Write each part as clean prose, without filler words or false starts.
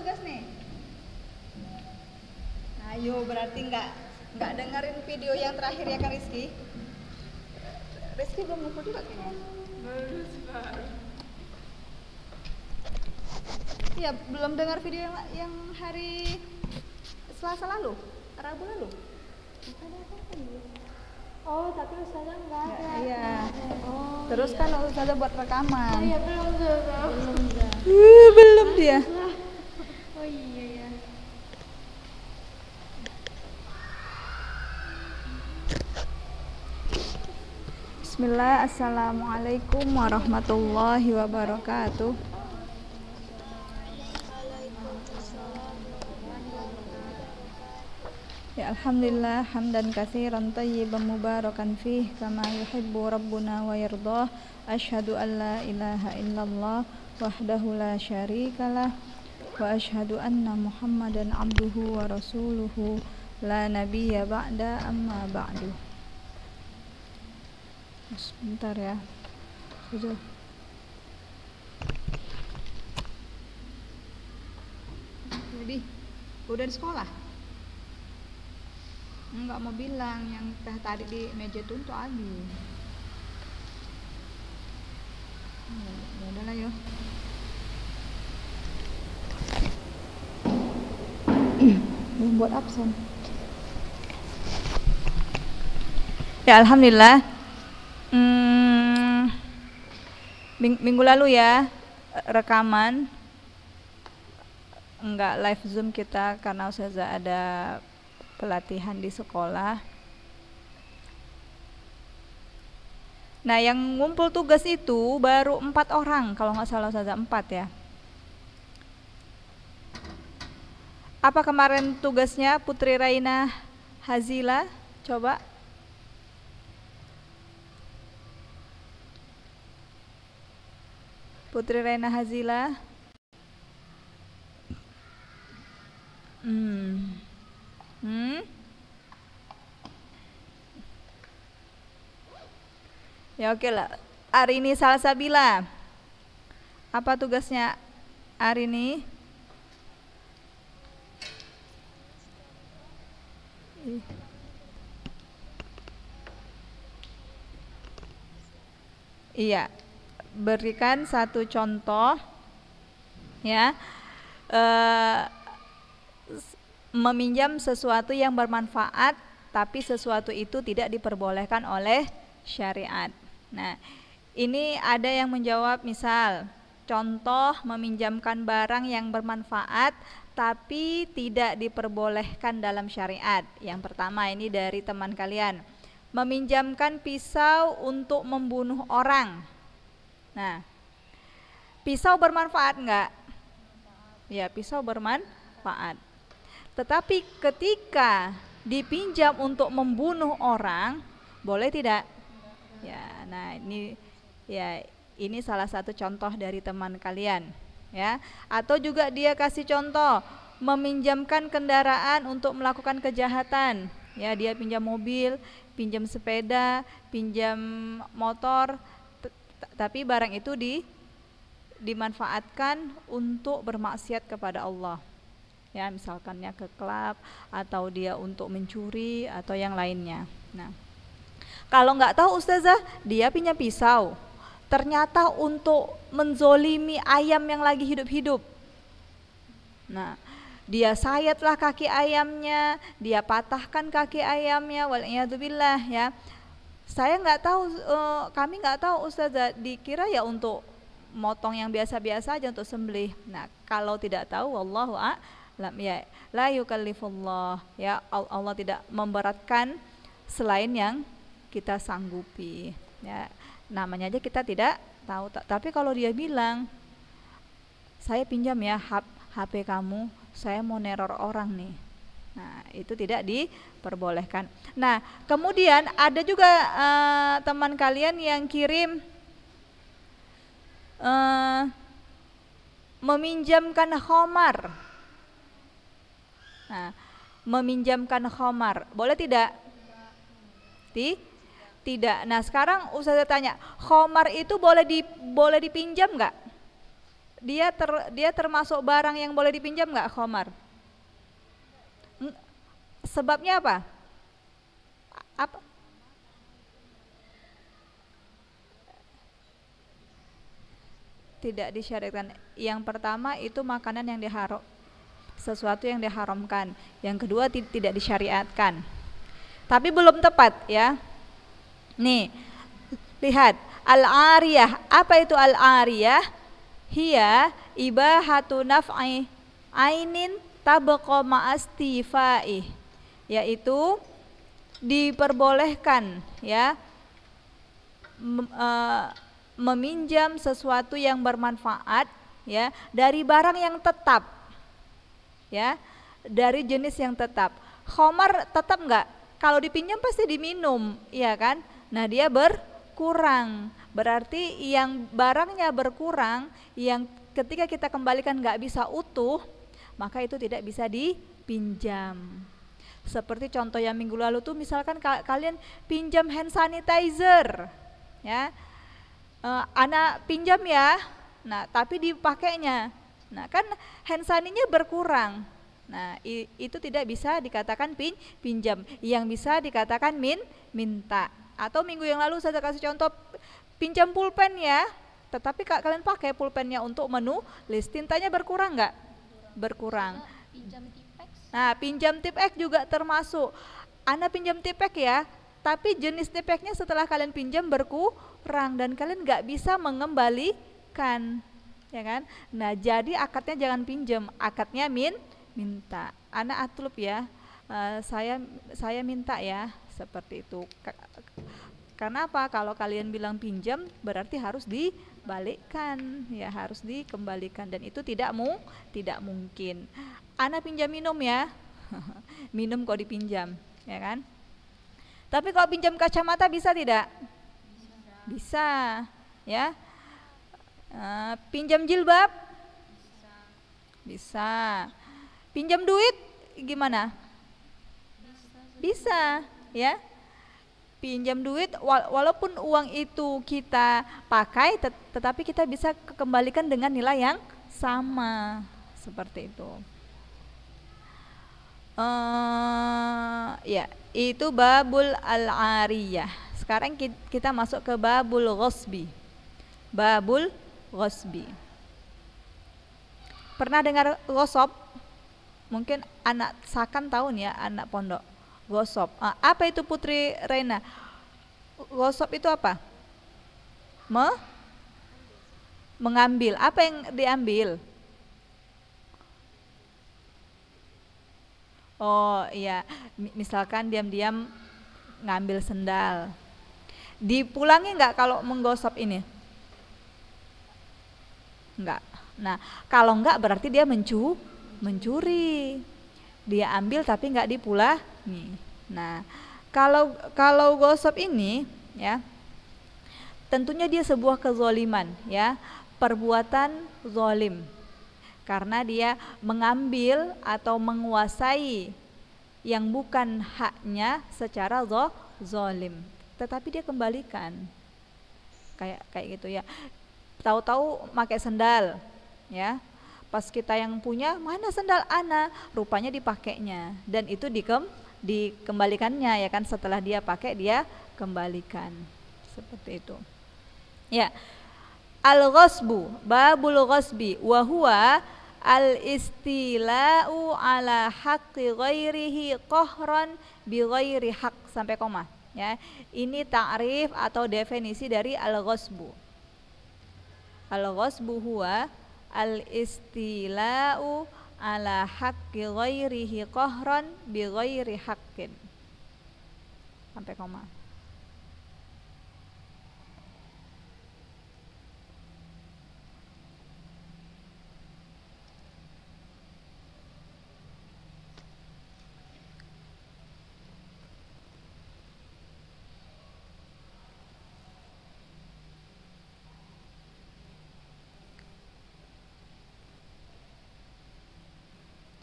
tugas nih? Ayo, berarti nggak dengerin video yang terakhir ya kan Rizky? Rizky belum ngumpul juga kayaknya. Iya, belum dengar video yang hari Selasa lalu, Rabu lalu. Oh, tapi Ustazah enggak ada. Iya. Oh, Terus kan Ustazah buat rekaman. oh iya, belum Belum dia. Oh iya ya. Bismillah, assalamualaikum warahmatullahi wabarakatuh. Ya alhamdulillah hamdan katsiran thayyiban mubarakan fih kama yuhibbu rabbuna wa yardah. Asyhadu an la ilaha illallah wahdahu la syarikalah wa asyhadu anna Muhammadan abduhu wa rasuluhu la nabiyya ba'da amma ba'du. Sebentar ya. Sudah. Jadi udah di sekolah? Enggak mau bilang yang tadi di meja itu untuk Abi. Ya udahlah yo. Belum buat absen. Ya alhamdulillah. Minggu lalu ya rekaman, enggak live Zoom kita karena Ustazah ada pelatihan di sekolah. Nah, yang ngumpul tugas itu baru 4 orang kalau nggak salah Ustazah, 4 ya. Apa kemarin tugasnya Putri Raina Hazila? Coba. Putri Raina Hazila. Ya oke lah. Arini Salsabila. Apa tugasnya Arini? Iya. Berikan satu contoh ya. Meminjam sesuatu yang bermanfaat tapi sesuatu itu tidak diperbolehkan oleh syariat. Nah, ini ada yang menjawab, misal contoh meminjamkan barang yang bermanfaat tapi tidak diperbolehkan dalam syariat. Yang pertama ini dari teman kalian, meminjamkan pisau untuk membunuh orang. Nah, pisau bermanfaat enggak? Ya, pisau bermanfaat. Tetapi ketika dipinjam untuk membunuh orang, boleh tidak? Ya, nah ini salah satu contoh dari teman kalian, ya. Atau juga dia kasih contoh meminjamkan kendaraan untuk melakukan kejahatan. Ya, dia pinjam mobil, pinjam sepeda, pinjam motor, tapi barang itu dimanfaatkan untuk bermaksiat kepada Allah. Ya, misalkannya ke klub atau dia untuk mencuri atau yang lainnya. Nah, kalau nggak tahu Ustazah, dia pinjam pisau, ternyata untuk menzolimi ayam yang lagi hidup-hidup. Nah, dia sayatlah kaki ayamnya, dia patahkan kaki ayamnya, waliyadzubillah ya. Saya nggak tahu, kami nggak tahu Ustazah, dikira ya untuk motong yang biasa-biasa aja untuk sembelih. Nah, kalau tidak tahu, wallahu a'lam ya, la yukallifullah ya, Allah tidak memberatkan selain yang kita sanggupi ya, namanya aja kita tidak tahu. Tapi kalau dia bilang, saya pinjam ya HP kamu, saya mau neror orang nih, nah itu tidak diperbolehkan. Nah, kemudian ada juga teman kalian yang kirim meminjamkan khamar. Nah, meminjamkan khamar boleh tidak? Tidak. Nah, sekarang Ustazah tanya, khamar itu boleh dipinjam nggak? dia termasuk barang yang boleh dipinjam nggak khamar? Sebabnya apa? Apa? Tidak disyariatkan. Yang pertama itu makanan yang diharam, sesuatu yang diharamkan. Yang kedua tidak disyariatkan. Tapi belum tepat ya. Nih, lihat al-ariyah. Apa itu al-ariyah? Hiya ibahatu naf'i ainin tabqa ma'astifai, yaitu diperbolehkan ya meminjam sesuatu yang bermanfaat ya dari barang yang tetap ya, dari jenis yang tetap. Khamar tetap enggak? Kalau dipinjam pasti diminum, ya kan? Nah, dia berkurang. Berarti yang barangnya berkurang, yang ketika kita kembalikan nggak bisa utuh, maka itu tidak bisa dipinjam. Seperti contoh yang minggu lalu tuh, misalkan kalian pinjam hand sanitizer, ya, anak pinjam ya, nah tapi dipakainya, nah kan hand sanitizer berkurang. Nah itu tidak bisa dikatakan pinjam, yang bisa dikatakan minta. Atau minggu yang lalu saya kasih contoh pinjam pulpen ya, tetapi kalian pakai pulpennya untuk menulis, tintanya berkurang nggak? Berkurang. Pinjam tipek. Nah, pinjam tipek juga termasuk. Anda pinjam tipek ya, tapi jenis tipeknya setelah kalian pinjam berkurang dan kalian nggak bisa mengembalikan, ya kan? Nah, jadi akadnya jangan pinjam, akadnya minta. Ana atlub ya, saya minta ya, seperti itu. Karena apa? Kalau kalian bilang pinjam berarti harus dibalikkan, ya harus dikembalikan, dan itu tidak mungkin. Ana pinjam minum ya, minum kok dipinjam, ya kan? Tapi kalau pinjam kacamata bisa tidak? Bisa, ya. Pinjam jilbab? Bisa. Pinjam duit gimana? Bisa, ya. Pinjam duit walaupun uang itu kita pakai tetapi kita bisa kembalikan dengan nilai yang sama, seperti itu. Ya, itu babul al-ariyah. Sekarang kita masuk ke babul ghasbi. Babul ghasbi. Pernah dengar ghasab? Mungkin anak sakan tahun ya, anak pondok. Ghasab. Apa itu Putri Reina? Ghasab itu apa? Mengambil. Apa yang diambil? Oh iya, misalkan diam-diam ngambil sendal. Dipulangi nggak kalau menggosok ini? Enggak. Nah, kalau enggak berarti dia mencuri. Dia ambil tapi enggak dipulangi. Nah, kalau gosok ini ya, tentunya dia sebuah kezoliman ya, perbuatan zolim. Karena dia mengambil atau menguasai yang bukan haknya secara zolim, tetapi dia kembalikan. Kayak gitu ya. Tahu-tahu pakai sendal ya, pas kita yang punya, mana sendal ana, rupanya dipakainya, dan itu dikembalikannya ya kan, setelah dia pakai dia kembalikan, seperti itu ya. Al-ghasbu, babul ghasbi wa huwa al-istila'u ala haqqi ghairihi qahran bi ghairi haq, sampai koma ya. Ini ta'rif atau definisi dari al-ghasbu. Al-ghasbu huwa al-istila'u ala haqqi ghairihi qahran bi ghairi haqqin, sampai koma.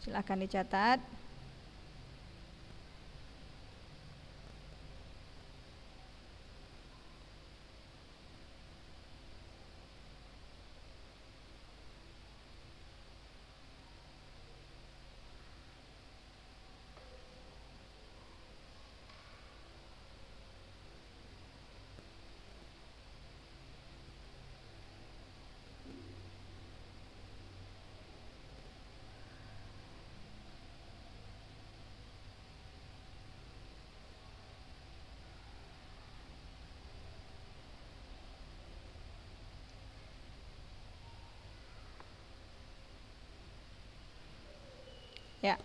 Silakan dicatat. Ya.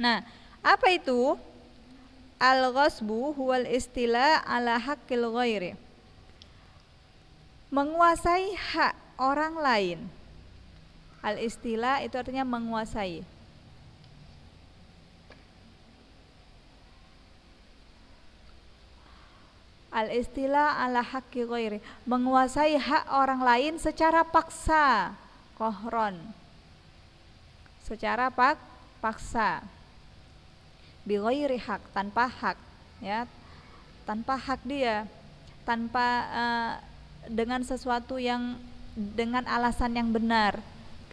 Nah, apa itu? Al-ghasbu huwal istila ala haqqil ghairi. Menguasai hak orang lain. Al-istila itu artinya menguasai. Al-istila ala haqqi ghairi, menguasai hak orang lain secara paksa, kohron, secara paksa, bi ghairi hak, tanpa hak, ya, tanpa hak dia, tanpa dengan sesuatu yang dengan alasan yang benar,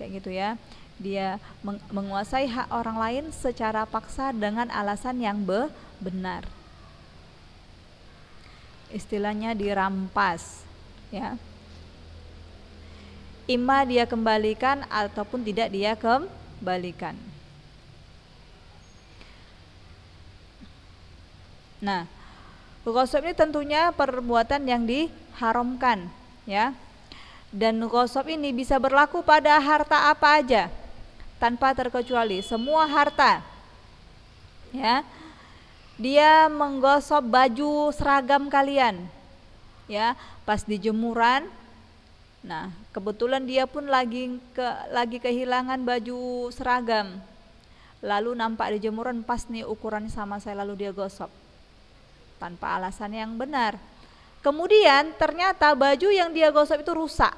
kayak gitu ya. Dia menguasai hak orang lain secara paksa dengan alasan yang benar. Istilahnya dirampas, ya. Ima dia kembalikan ataupun tidak dia kembalikan. Nah, ghasab ini tentunya perbuatan yang diharamkan, ya. Dan ghasab ini bisa berlaku pada harta apa aja, tanpa terkecuali semua harta, ya. Dia menggosok baju seragam kalian, ya, pas di jemuran. Nah, kebetulan dia pun lagi kehilangan baju seragam, lalu nampak di jemuran pas nih ukuran sama saya, lalu dia gosok tanpa alasan yang benar. Kemudian ternyata baju yang dia gosok itu rusak,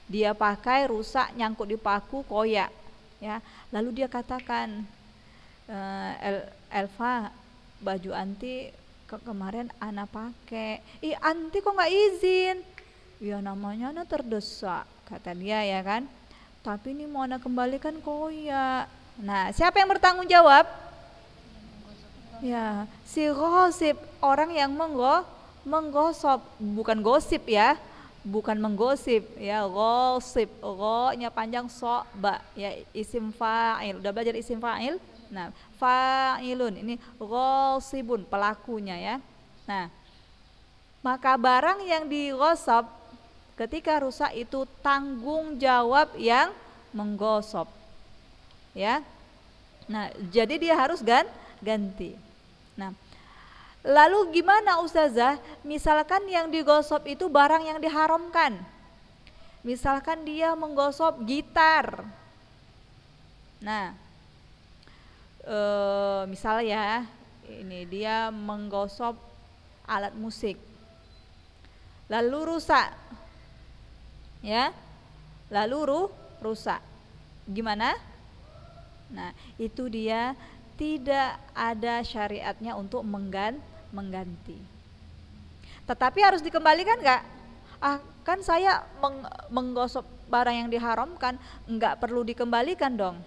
dia pakai rusak, nyangkut di paku, koyak, ya. Lalu dia katakan, Elva, baju anti kemarin ana pakai. Ih, anti kok nggak izin? Ya namanya ana terdesak, kata dia, ya kan. Tapi ini mau ana kembalikan koyak. Nah, siapa yang bertanggung jawab? Ya, si ghasib, orang yang menggosok, bukan gosip ya. Bukan menggosip, ya, ghasib, gho-nya panjang, so, ba, ya, isim fa'il. Udah belajar isim fa'il? Nah, fa'ilun, ini ghasibun, pelakunya, ya. Nah, maka barang yang dighasab ketika rusak itu tanggung jawab yang menggosok, ya. Nah, jadi dia harus ganti. Nah, lalu gimana Ustazah? Misalkan yang digosok itu barang yang diharamkan. Misalkan dia menggosok gitar. Nah, misalnya ya, ini dia menggosok alat musik, lalu rusak, ya, lalu rusak. Gimana? Nah, itu dia tidak ada syariatnya untuk mengganti. Tetapi harus dikembalikan nggak? Kan saya menggosok barang yang diharamkan, nggak perlu dikembalikan dong.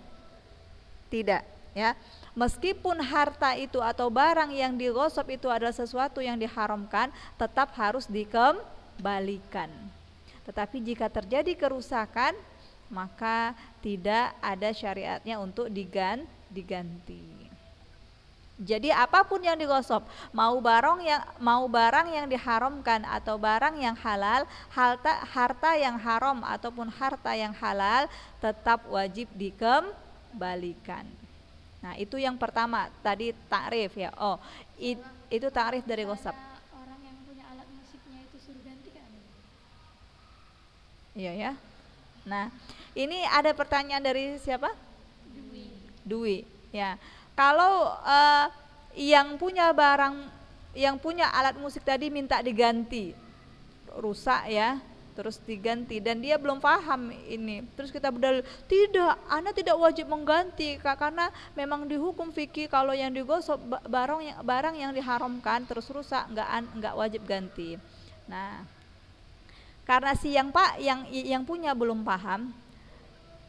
Tidak, ya. Meskipun harta itu atau barang yang digosok itu adalah sesuatu yang diharamkan, tetap harus dikembalikan. Tetapi jika terjadi kerusakan, maka tidak ada syariatnya untuk diganti. Jadi apapun yang digosok, mau barang yang diharamkan atau barang yang halal, harta yang haram ataupun harta yang halal, tetap wajib dikembalikan. Nah, itu yang pertama tadi takrif, ya. Itu takrif dari ghasab. Orang yang punya alat musiknya itu suruh ganti kan? Iya, ya. Nah, ini ada pertanyaan dari siapa? Dwi, ya. Kalau yang punya alat musik tadi minta diganti, rusak, ya, terus diganti, dan dia belum paham ini, terus kita berdalil, tidak, Anda tidak wajib mengganti, karena memang dihukum fikih kalau yang digosok barang yang diharamkan terus rusak, nggak wajib ganti. Nah, karena si yang punya belum paham,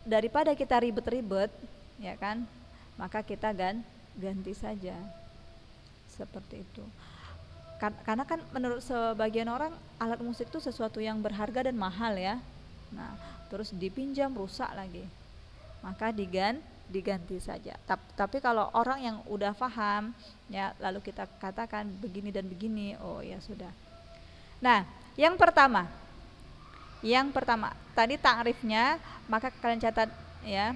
daripada kita ribet-ribet, ya kan, maka kita ganti saja, seperti itu. Karena kan menurut sebagian orang alat musik itu sesuatu yang berharga dan mahal, ya. Nah, terus dipinjam rusak lagi, maka diganti saja. Tapi kalau orang yang udah paham, ya, lalu kita katakan begini dan begini, oh ya sudah. Nah, yang pertama tadi takrifnya, maka kalian catat, ya.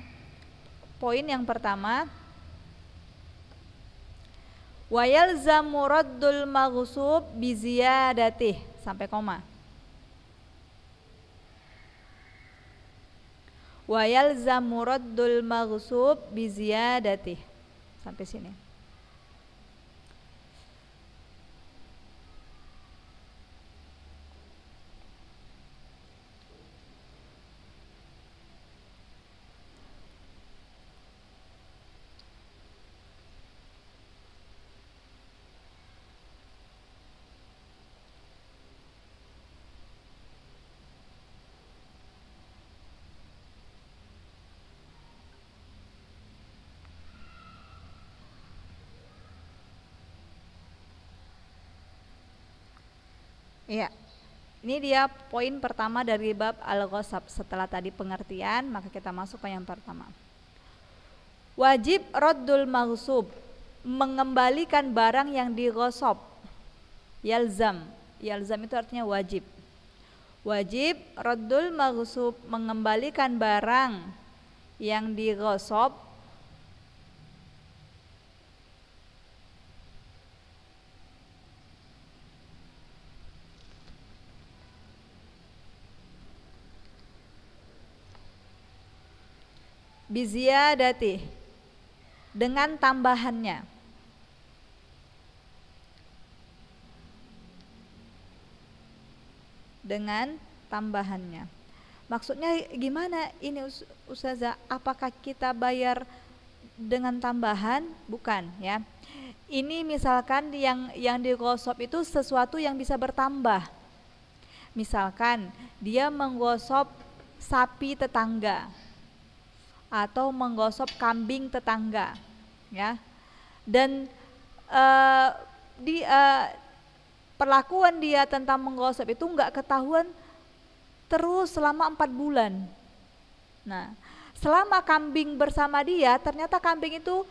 Poin yang pertama, wa yalzamu raddul maghsub bi ziyadatih, sampai koma. Wa yalzamu raddul maghsub bi ziyadatih, sampai sini. Iya, ini dia poin pertama dari bab al-ghasab. Setelah tadi pengertian, maka kita masuk ke yang pertama. Wajib raddul maghsub, mengembalikan barang yang dighasab. Yalzam, yalzam itu artinya wajib. Wajib raddul maghsub, mengembalikan barang yang dighasab biziyadati, dengan tambahannya. Dengan tambahannya. Maksudnya gimana ini Ustazah? Apakah kita bayar dengan tambahan? Bukan ya. Ini misalkan yang digosok itu sesuatu yang bisa bertambah. Misalkan dia menggosok sapi tetangga atau menggosok kambing tetangga, ya. Dan perlakuan dia tentang menggosok itu nggak ketahuan terus selama 4 bulan. Nah, selama kambing bersama dia, ternyata kambing itu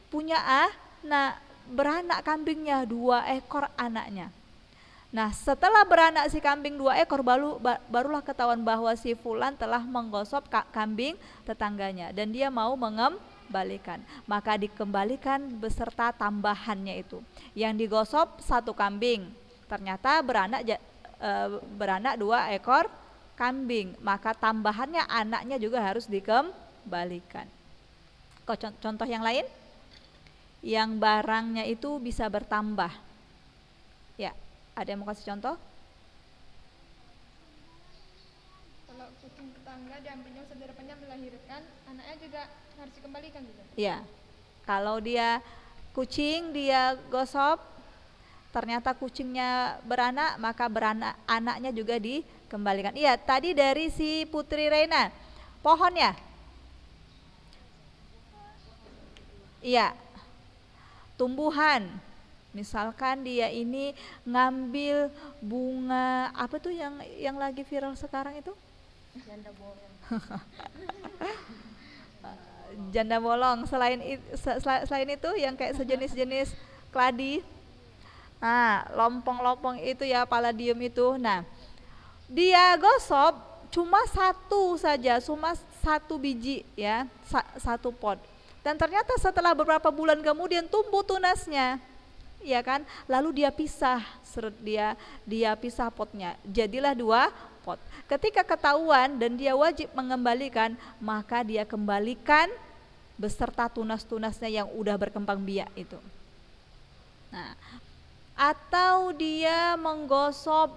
punya beranak kambingnya 2 ekor anaknya. Nah, setelah beranak si kambing 2 ekor, barulah ketahuan bahwa si fulan telah menggosok kambing tetangganya dan dia mau mengembalikan. Maka dikembalikan beserta tambahannya itu. Yang digosok 1 kambing, ternyata beranak 2 ekor kambing, maka tambahannya anaknya juga harus dikembalikan. Contoh yang lain, yang barangnya itu bisa bertambah. Ya. Ada yang mau kasih contoh? Kalau kucing tetangga diambilnya saudara pennya melahirkan, anaknya juga harus dikembalikan gitu? Iya. Kalau dia kucing dia gosok, ternyata kucingnya beranak, maka anaknya juga dikembalikan. Iya, tadi dari si Putri Reina, pohon ya? Iya. Tumbuhan. Misalkan dia ini ngambil bunga apa tuh yang lagi viral sekarang itu? Janda bolong. Janda bolong. Selain itu yang kayak sejenis-jenis keladi. Nah, lompong-lompong itu ya, palladium itu. Nah, dia gosok cuma 1 saja, cuma 1 biji ya, 1 pot. Dan ternyata setelah beberapa bulan kemudian tumbuh tunasnya. Ya kan, lalu dia pisah, dia pisah potnya, jadilah 2 pot. Ketika ketahuan dan dia wajib mengembalikan, maka dia kembalikan beserta tunas-tunasnya yang udah berkembang biak itu. Nah, atau dia menggosok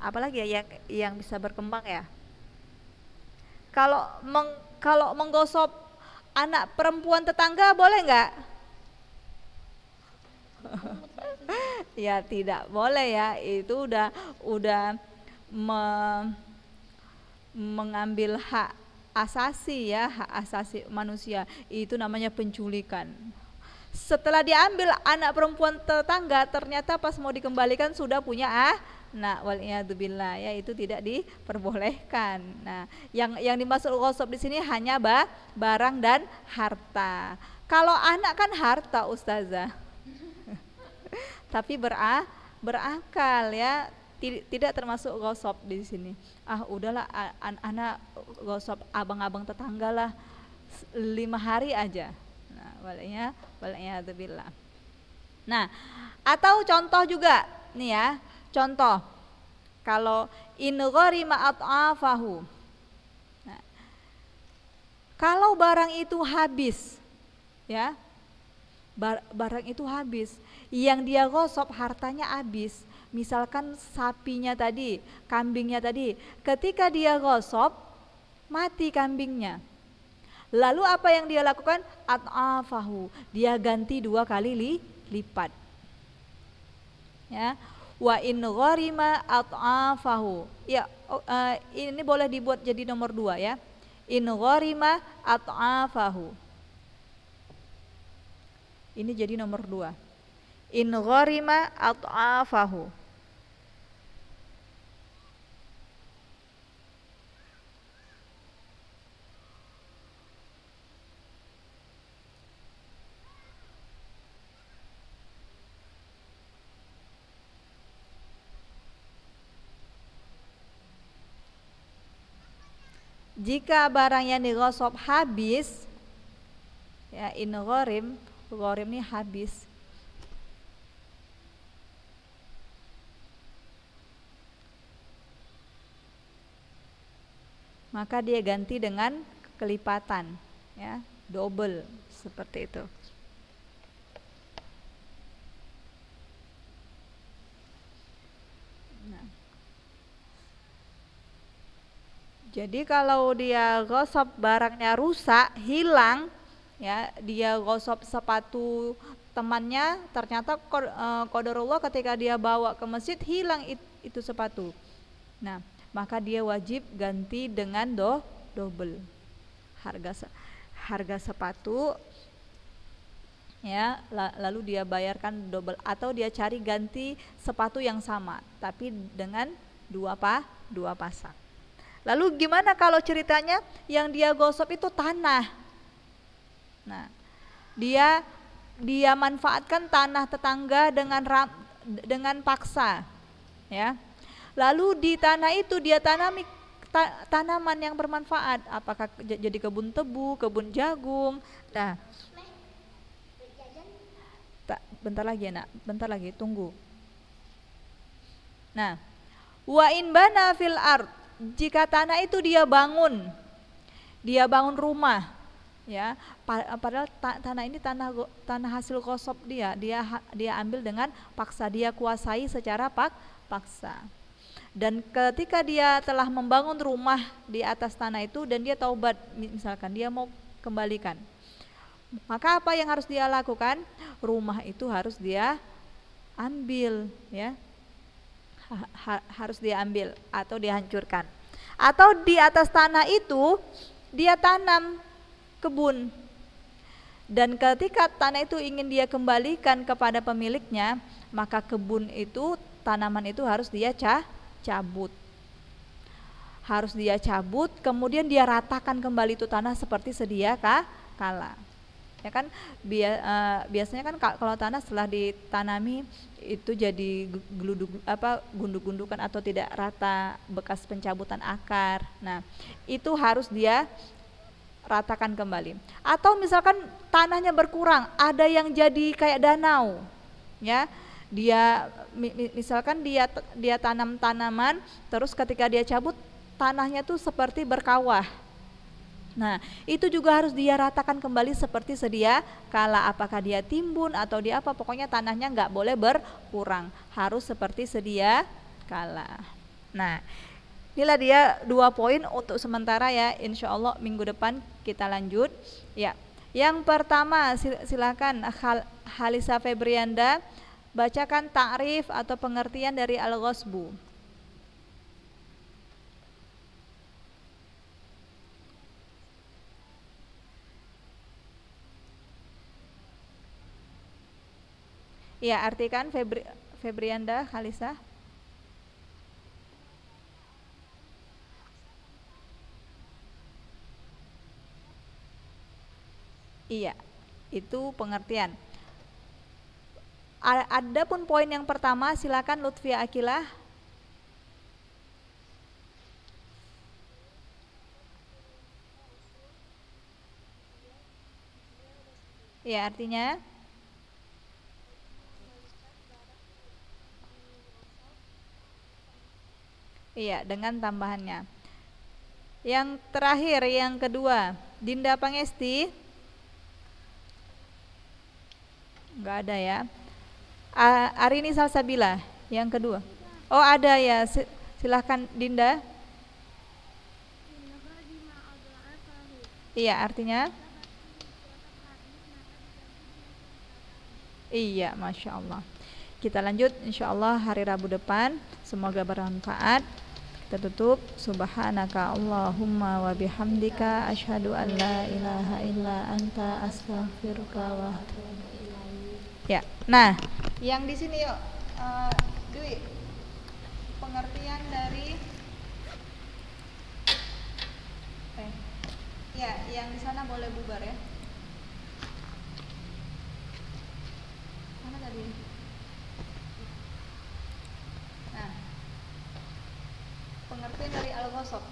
apalagi ya yang bisa berkembang ya. Kalau menggosok anak perempuan tetangga boleh nggak? Ya tidak boleh ya, itu udah mengambil hak asasi ya, hak asasi manusia, itu namanya penculikan. Setelah diambil anak perempuan tetangga, ternyata pas mau dikembalikan sudah punya waliyadzubillah ya, itu tidak diperbolehkan. Nah, yang dimaksud ghasab di sini hanya barang dan harta. Kalau anak kan harta Ustazah. Tapi berakal ya, tidak termasuk ghasab di sini. Udahlah anak ghasab abang-abang tetangga lah, 5 hari aja. Nah, waliyadzubillah. Nah, atau contoh juga nih ya, contoh kalau in gharima at'afahu. Nah, kalau barang itu habis, ya, barang itu habis, yang dia gosok hartanya habis. Misalkan sapinya tadi, kambingnya tadi, ketika dia gosok mati kambingnya. Lalu apa yang dia lakukan? At'afahu, dia ganti 2 kali lipat. Ya, wa in gharima at'afahu. Ya, ini boleh dibuat jadi nomor 2 ya. In gharima at'afahu. Ini jadi nomor 2. In gharima at'afahu. Jika barang yang digosok habis, ya, in gharim ini habis. Maka dia ganti dengan kelipatan, ya, double seperti itu. Nah. Jadi kalau dia gosok barangnya rusak, hilang, ya, dia gosok sepatu temannya, ternyata qadarullah ketika dia bawa ke masjid hilang itu sepatu. Nah, maka dia wajib ganti dengan double harga sepatu, ya, lalu dia bayarkan double, atau dia cari ganti sepatu yang sama tapi dengan dua pasang. Lalu gimana kalau ceritanya yang dia gosok itu tanah? Nah, dia manfaatkan tanah tetangga dengan paksa, ya. Lalu di tanah itu dia tanami tanaman yang bermanfaat, apakah jadi kebun tebu, kebun jagung. Nah, bentar lagi ya, Nak, bentar lagi, tunggu. Nah, wa in bana fil ard, jika tanah itu dia bangun rumah, ya, padahal tanah ini tanah hasil gosok dia ambil dengan paksa, dia kuasai secara paksa. Dan ketika dia telah membangun rumah di atas tanah itu dan dia taubat, misalkan dia mau kembalikan, maka apa yang harus dia lakukan? Rumah itu harus dia ambil, ya, harus dia ambil atau dihancurkan. Atau di atas tanah itu dia tanam kebun, dan ketika tanah itu ingin dia kembalikan kepada pemiliknya, maka kebun itu, tanaman itu harus dia cabut, kemudian dia ratakan kembali itu tanah seperti sedia kala. Ya kan, biasanya kan kalau tanah setelah ditanami itu jadi gunduk-gundukan atau tidak rata, bekas pencabutan akar. Nah, itu harus dia ratakan kembali. Atau misalkan tanahnya berkurang, ada yang jadi kayak danau, ya. Misalkan dia tanam tanaman, terus ketika dia cabut tanahnya tuh seperti berkawah. Nah, itu juga harus dia ratakan kembali seperti sedia kala, apakah dia timbun atau dia apa, pokoknya tanahnya nggak boleh berkurang, harus seperti sedia kala. Nah, inilah dia 2 poin untuk sementara ya, insya Allah minggu depan kita lanjut ya. Yang pertama, silakan Halisa Febrianda bacakan ta'rif atau pengertian dari al-ghasbu. Ya, artikan Febrianda, Halisa. Iya, itu pengertian. Adapun poin yang pertama, silakan Lutfia Akilah. Ya, artinya iya, dengan tambahannya. Yang terakhir, yang kedua, Dinda Pangesti. Enggak ada ya. Arini Salsabila, yang kedua. Oh, ada ya. Silahkan Dinda. Iya, artinya? Iya, Masya Allah. Kita lanjut insya Allah hari Rabu depan. Semoga bermanfaat. Kita tutup. Subhanaka Allahumma wa bihamdika asyhadu an la ilaha illa anta astaghfiruka wa atubu ilaik. Ya. Nah, yang di sini yuk. Dwi. Pengertian dari ya, yang di sana boleh bubar ya. Mana tadi? Nah, pengertian dari al-ghasab.